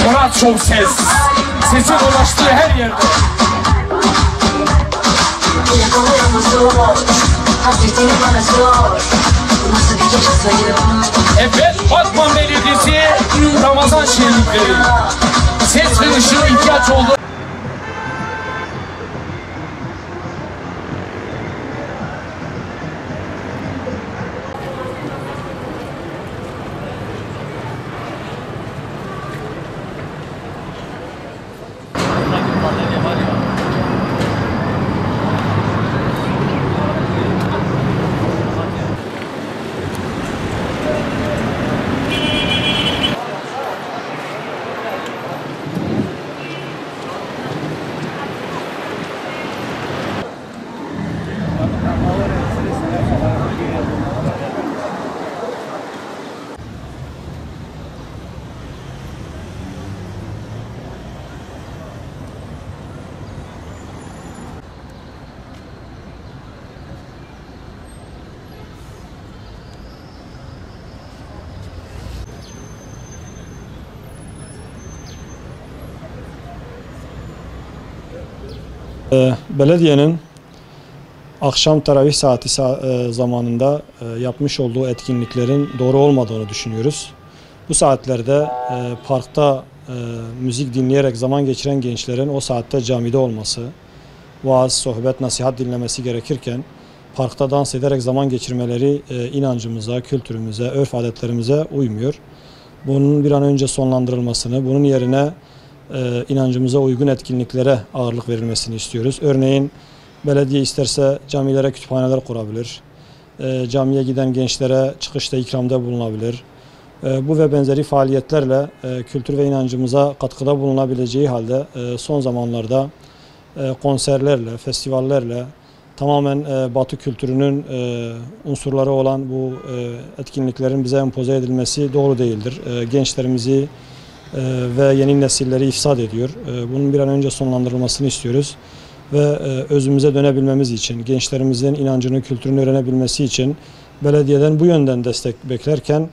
Murat çok ses. Sesin ulaştığı her yerde. Evet, Batman Belediyesi Ramazan şenlikleri. Ses ve ışığa ihtiyaç oldu. Belediyenin akşam teravih saati zamanında yapmış olduğu etkinliklerin doğru olmadığını düşünüyoruz. Bu saatlerde parkta müzik dinleyerek zaman geçiren gençlerin o saatte camide olması, vaaz, sohbet, nasihat dinlemesi gerekirken parkta dans ederek zaman geçirmeleri inancımıza, kültürümüze, örf adetlerimize uymuyor. Bunun bir an önce sonlandırılmasını, bunun yerine inancımıza uygun etkinliklere ağırlık verilmesini istiyoruz. Örneğin belediye isterse camilere kütüphaneler kurabilir. Camiye giden gençlere çıkışta ikramda bulunabilir. Bu ve benzeri faaliyetlerle kültür ve inancımıza katkıda bulunabileceği halde son zamanlarda konserlerle, festivallerle tamamen Batı kültürünün unsurları olan bu etkinliklerin bize empoze edilmesi doğru değildir. Gençlerimizi ve yeni nesilleri ifsad ediyor. Bunun bir an önce sonlandırılmasını istiyoruz. Ve özümüze dönebilmemiz için, gençlerimizin inancını, kültürünü öğrenebilmesi için belediyeden bu yönden destek beklerken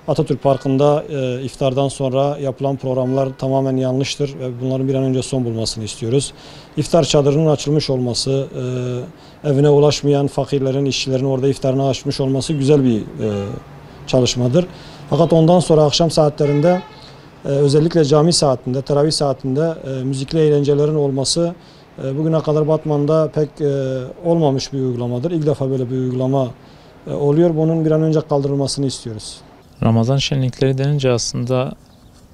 Atatürk Parkı'nda iftardan sonra yapılan programlar tamamen yanlıştır ve bunların bir an önce son bulmasını istiyoruz. İftar çadırının açılmış olması, evine ulaşmayan fakirlerin, işçilerin orada iftarını açmış olması güzel bir çalışmadır. Fakat ondan sonra akşam saatlerinde özellikle cami saatinde, teravih saatinde müzikli eğlencelerin olması bugüne kadar Batman'da pek olmamış bir uygulamadır. İlk defa böyle bir uygulama oluyor. Bunun bir an önce kaldırılmasını istiyoruz. Ramazan şenlikleri denince aslında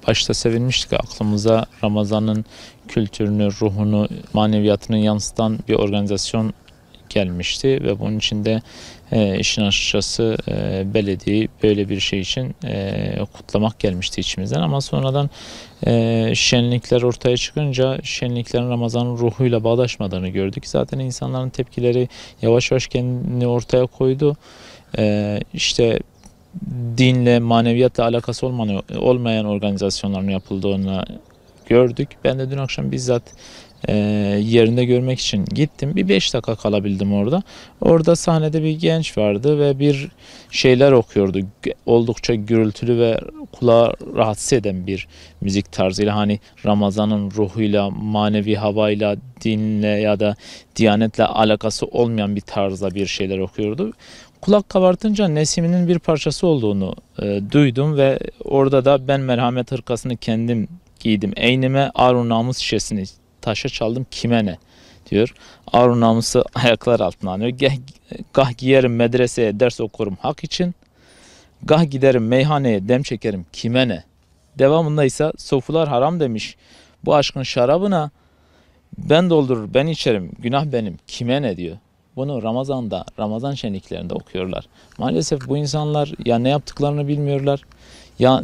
başta sevinmiştik. Aklımıza Ramazan'ın kültürünü, ruhunu, maneviyatını yansıtan bir organizasyon gelmişti ve bunun içinde işin açıkçası belediyeyi böyle bir şey için kutlamak gelmişti içimizden, ama sonradan şenlikler ortaya çıkınca şenliklerin Ramazan'ın ruhuyla bağdaşmadığını gördük. Zaten insanların tepkileri yavaş yavaş kendini ortaya koydu. İşte dinle, maneviyatla alakası olmayan organizasyonların yapıldığını gördük. Ben de dün akşam bizzat yerinde görmek için gittim. Bir 5 dakika kalabildim orada. Orada sahnede bir genç vardı ve bir şeyler okuyordu. Oldukça gürültülü ve kulağı rahatsız eden bir müzik tarzıyla, hani Ramazan'ın ruhuyla, manevi havayla, dinle ya da diyanetle alakası olmayan bir tarzda bir şeyler okuyordu. Kulak kabartınca Nesimi'nin bir parçası olduğunu duydum ve orada da ben merhamet hırkasını kendim giydim. Eynime Arun namus şişesini taşa çaldım, kime ne diyor. Arun namusu ayaklar altına alıyor. Gah giyerim medreseye ders okurum hak için. Gah giderim meyhaneye dem çekerim, kime ne. Devamında ise sofular haram demiş. Bu aşkın şarabına ben doldurur ben içerim, günah benim, kime ne diyor. Bunu Ramazan'da, Ramazan şenliklerinde okuyorlar. Maalesef bu insanlar ya ne yaptıklarını bilmiyorlar, ya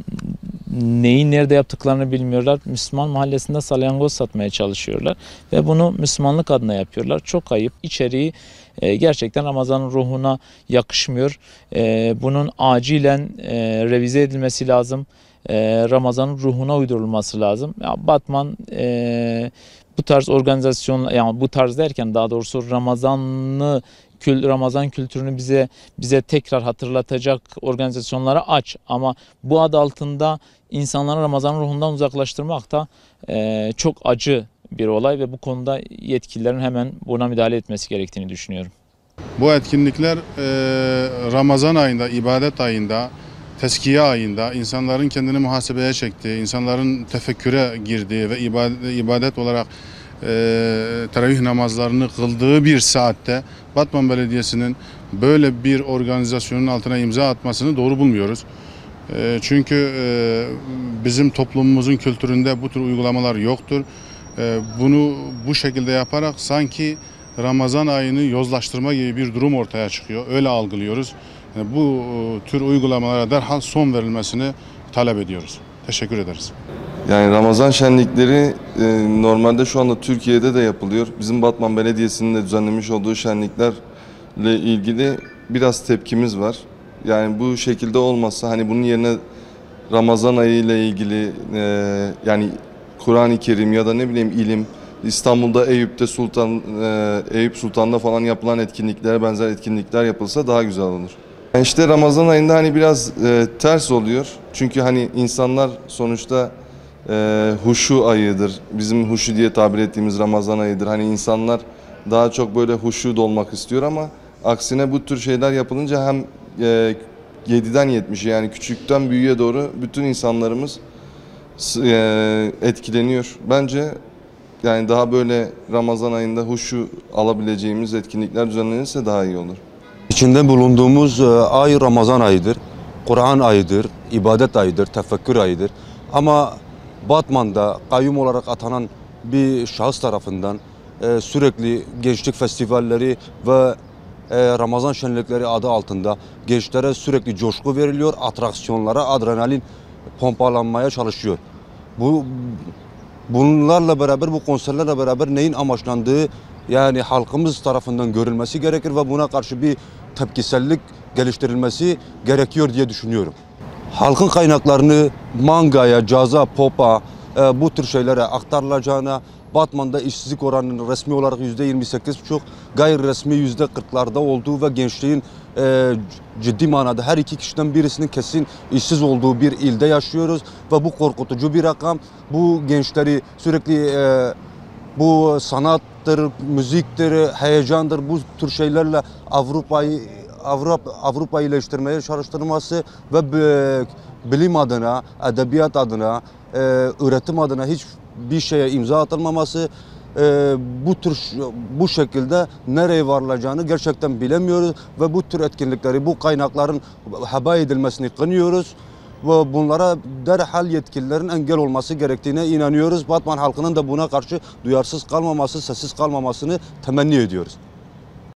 neyi nerede yaptıklarını bilmiyorlar. Müslüman mahallesinde salyangoz satmaya çalışıyorlar ve bunu Müslümanlık adına yapıyorlar. Çok ayıp. İçeriği gerçekten Ramazan'ın ruhuna yakışmıyor. Bunun acilen revize edilmesi lazım. Ramazan'ın ruhuna uydurulması lazım. Ya Batman bu tarz organizasyon, yani bu tarz derken daha doğrusu Ramazan'ı Ramazan kültürünü bize tekrar hatırlatacak organizasyonlara aç. Ama bu adı altında insanları Ramazan ruhundan uzaklaştırmak da çok acı bir olay ve bu konuda yetkililerin hemen buna müdahale etmesi gerektiğini düşünüyorum. Bu etkinlikler Ramazan ayında, ibadet ayında, teskiye ayında insanların kendini muhasebeye çektiği, insanların tefekküre girdiği ve ibadet olarak teravih namazlarını kıldığı bir saatte Batman Belediyesi'nin böyle bir organizasyonun altına imza atmasını doğru bulmuyoruz. Çünkü bizim toplumumuzun kültüründe bu tür uygulamalar yoktur. Bunu bu şekilde yaparak sanki Ramazan ayını yozlaştırma gibi bir durum ortaya çıkıyor. Öyle algılıyoruz. Bu tür uygulamalara derhal son verilmesini talep ediyoruz. Teşekkür ederiz. Yani Ramazan şenlikleri normalde şu anda Türkiye'de de yapılıyor. Bizim Batman Belediyesi'nin de düzenlemiş olduğu şenliklerle ilgili biraz tepkimiz var. Yani bu şekilde olmazsa hani bunun yerine Ramazan ayı ile ilgili yani Kur'an-ı Kerim ya da ne bileyim ilim, İstanbul'da Eyüp Sultan'da falan yapılan etkinliklere benzer etkinlikler yapılsa daha güzel olur. Yani işte Ramazan ayında hani biraz ters oluyor. Çünkü hani insanlar sonuçta huşu ayıdır. Bizim huşu diye tabir ettiğimiz Ramazan ayıdır. Hani insanlar daha çok böyle huşu dolmak istiyor ama aksine bu tür şeyler yapılınca hem 7'den 70'e yani küçükten büyüğe doğru bütün insanlarımız etkileniyor. Bence yani daha böyle Ramazan ayında huşu alabileceğimiz etkinlikler düzenlenirse daha iyi olur. İçinde bulunduğumuz ay Ramazan ayıdır, Kur'an ayıdır, ibadet ayıdır, tefekkür ayıdır. Ama Batman'da kayyum olarak atanan bir şahıs tarafından sürekli gençlik festivalleri ve Ramazan şenlikleri adı altında gençlere sürekli coşku veriliyor, atraksiyonlara adrenalin pompalanmaya çalışıyor. Bunlarla beraber, bu konserlerle beraber neyin amaçlandığı yani halkımız tarafından görülmesi gerekir ve buna karşı bir tepkisellik geliştirilmesi gerekiyor diye düşünüyorum. Halkın kaynaklarını mangaya, caza, pop'a bu tür şeylere aktarılacağına, Batman'da işsizlik oranının resmi olarak %28,5, gayri resmi %40'larda olduğu ve gençliğin ciddi manada her iki kişiden birisinin kesin işsiz olduğu bir ilde yaşıyoruz ve bu korkutucu bir rakam. Bu gençleri sürekli bu sanattır, müziktir, heyecandır, bu tür şeylerle Avrupa'yı iyileştirmeye çalıştırılması ve bilim adına, edebiyat adına, üretim adına hiçbir şeye imza atılmaması, bu şekilde nereye varılacağını gerçekten bilemiyoruz ve bu tür etkinlikleri, bu kaynakların heba edilmesini kınıyoruz ve bunlara derhal yetkililerin engel olması gerektiğine inanıyoruz. Batman halkının da buna karşı duyarsız kalmaması, sessiz kalmamasını temenni ediyoruz.